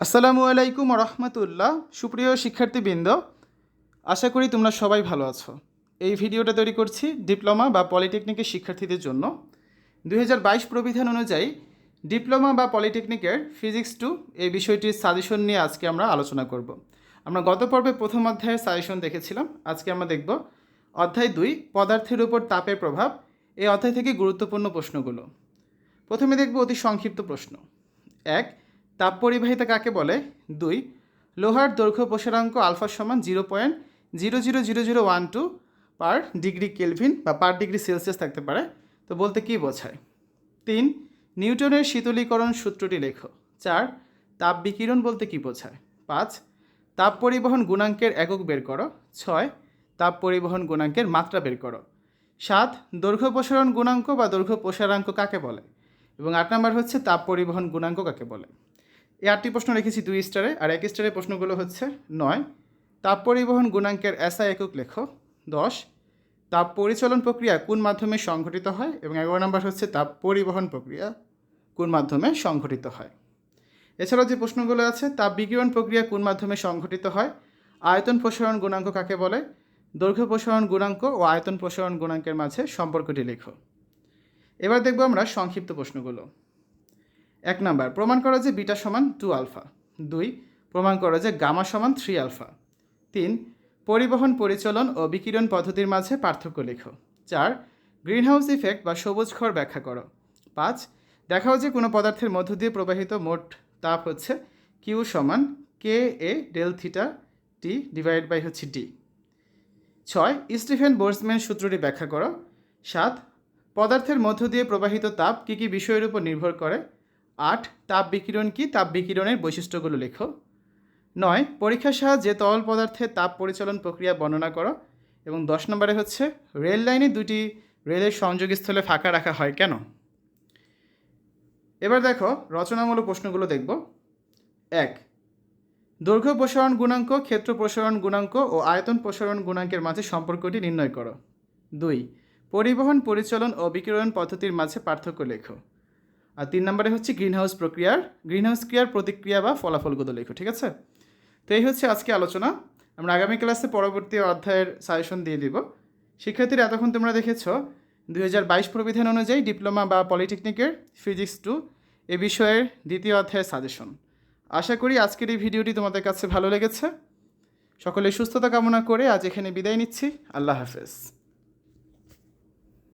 আসসালামু আলাইকুম রহমতুল্লাহ। সুপ্রিয় শিক্ষার্থীবৃন্দ, আশা করি তোমরা সবাই ভালো আছো। এই ভিডিওটা তৈরি করছি ডিপ্লোমা বা পলিটেকনিকের শিক্ষার্থীদের জন্য। 2022 প্রবিধান অনুযায়ী ডিপ্লোমা বা পলিটেকনিকের ফিজিক্স 2 এই বিষয়টির সাজেশন নিয়ে আজকে আমরা আলোচনা করব। আমরা গত পর্বে প্রথম অধ্যায়ের সাজেশন দেখেছিলাম। আজকে আমরা দেখব অধ্যায় 2 পদার্থের উপর তাপের প্রভাব। এই অধ্যায় থেকে গুরুত্বপূর্ণ প্রশ্নগুলো। প্রথমে দেখব অতি সংক্ষিপ্ত প্রশ্ন। 1, তাপ পরিবাহিতা কাকে বলে? 2, লোহার দৈর্ঘ্য প্রসারাঙ্ক আলফা সমান 0.000012 পার ডিগ্রি কেলভিন বা পার ডিগ্রি সেলসিয়াস থাকতে পারে, তো বলতে কী বোঝায়? 3, নিউটনের শীতলীকরণ সূত্রটি লেখো। 4, তাপ বিকিরণ বলতে কী বোঝায়? 5, তাপ পরিবহন গুণাঙ্কের একক বের করো। 6, তাপ পরিবহন গুণাঙ্কের মাত্রা বের করো। 7, দৈর্ঘ্য প্রসারণ গুণাঙ্ক বা দৈর্ঘ্য প্রসারাঙ্ক কাকে বলে? এবং 8 নম্বর হচ্ছে তাপ পরিবহন গুণাঙ্ক কাকে বলে? এই 8টি প্রশ্ন রেখেছি 2 স্টারে, আর 1 স্টারের প্রশ্নগুলো হচ্ছে 9, তাপ পরিবহন গুণাঙ্কের এসআই একক লেখো। 10, তাপ পরিচালন প্রক্রিয়া কোন মাধ্যমে সংঘটিত হয়? এবং 11 নম্বর হচ্ছে তাপ পরিবহন প্রক্রিয়া কোন মাধ্যমে সংঘটিত হয়? এছাড়াও যে প্রশ্নগুলো আছে, তাপ বিকিরণ প্রক্রিয়া কোন মাধ্যমে সংঘটিত হয়? আয়তন প্রসারণ গুণাঙ্ক কাকে বলে? দৈর্ঘ্য প্রসারণ গুণাঙ্ক ও আয়তন প্রসারণ গুণাঙ্কের মাঝে সম্পর্কটি লেখো। এবার দেখব আমরা সংক্ষিপ্ত প্রশ্নগুলো। 1 নাম্বার, প্রমাণ করা যে বিটা সমান 2 আলফা। 2, প্রমাণ করা যে গামা সমান 3 আলফা। 3, পরিবহন পরিচালন ও বিকিরণ পদ্ধতির মাঝে পার্থক্য লেখো। 4, গ্রিনহাউস ইফেক্ট বা সবুজ ক্ষয় ব্যাখ্যা করো। 5, দেখাও যে কোনো পদার্থের মধ্য দিয়ে প্রবাহিত মোট তাপ হচ্ছে কিউ সমান K A del theta T divide by হচ্ছে ডি। 6, স্টিফেন বোল্টজম্যান সূত্রটি ব্যাখ্যা করো। 7, পদার্থের মধ্য দিয়ে প্রবাহিত তাপ কী কী বিষয়ের উপর নির্ভর করে? 8, তাপ বিকিরণ কি? তাপ বিকিরণের বৈশিষ্ট্যগুলো লেখো। 9, পরীক্ষার সাহায্যে তরল পদার্থের তাপ পরিচালন প্রক্রিয়া বর্ণনা করো। এবং 10 নম্বরে হচ্ছে রেল লাইনে দুটি রেলের সংযোগস্থলে ফাঁকা রাখা হয় কেন? এবার দেখো রচনামূলক প্রশ্নগুলো দেখব। 1, দৈর্ঘ্য প্রসারণ গুণাঙ্ক, ক্ষেত্র প্রসারণ গুণাঙ্ক ও আয়তন প্রসারণ গুণাঙ্কের মাঝে সম্পর্কটি নির্ণয় করো। 2, পরিবহন পরিচালন ও বিকিরণ পদ্ধতির মাঝে পার্থক্য লেখো। আর 3 নম্বরে হচ্ছে গ্রিনহাউস ক্রিয়ার প্রতিক্রিয়া বা ফলাফলগুলো লেখো। ঠিক আছে, তো এই হচ্ছে আজকে আলোচনা। আমরা আগামী ক্লাসে পরবর্তী অধ্যায়ের সাজেশন দিয়ে দিব। শিক্ষার্থীরা, এতক্ষণ তোমরা দেখেছো 2022 প্রবিধান অনুযায়ী ডিপ্লোমা বা পলিটেকনিকের ফিজিক্স 2 এ বিষয়ের দ্বিতীয় অধ্যায়ের সাজেশন। আশা করি আজকের এই ভিডিওটি তোমাদের কাছে ভালো লেগেছে। সকলের সুস্থতা কামনা করে আজ এখানে বিদায় নিচ্ছি। আল্লাহ হাফেজ।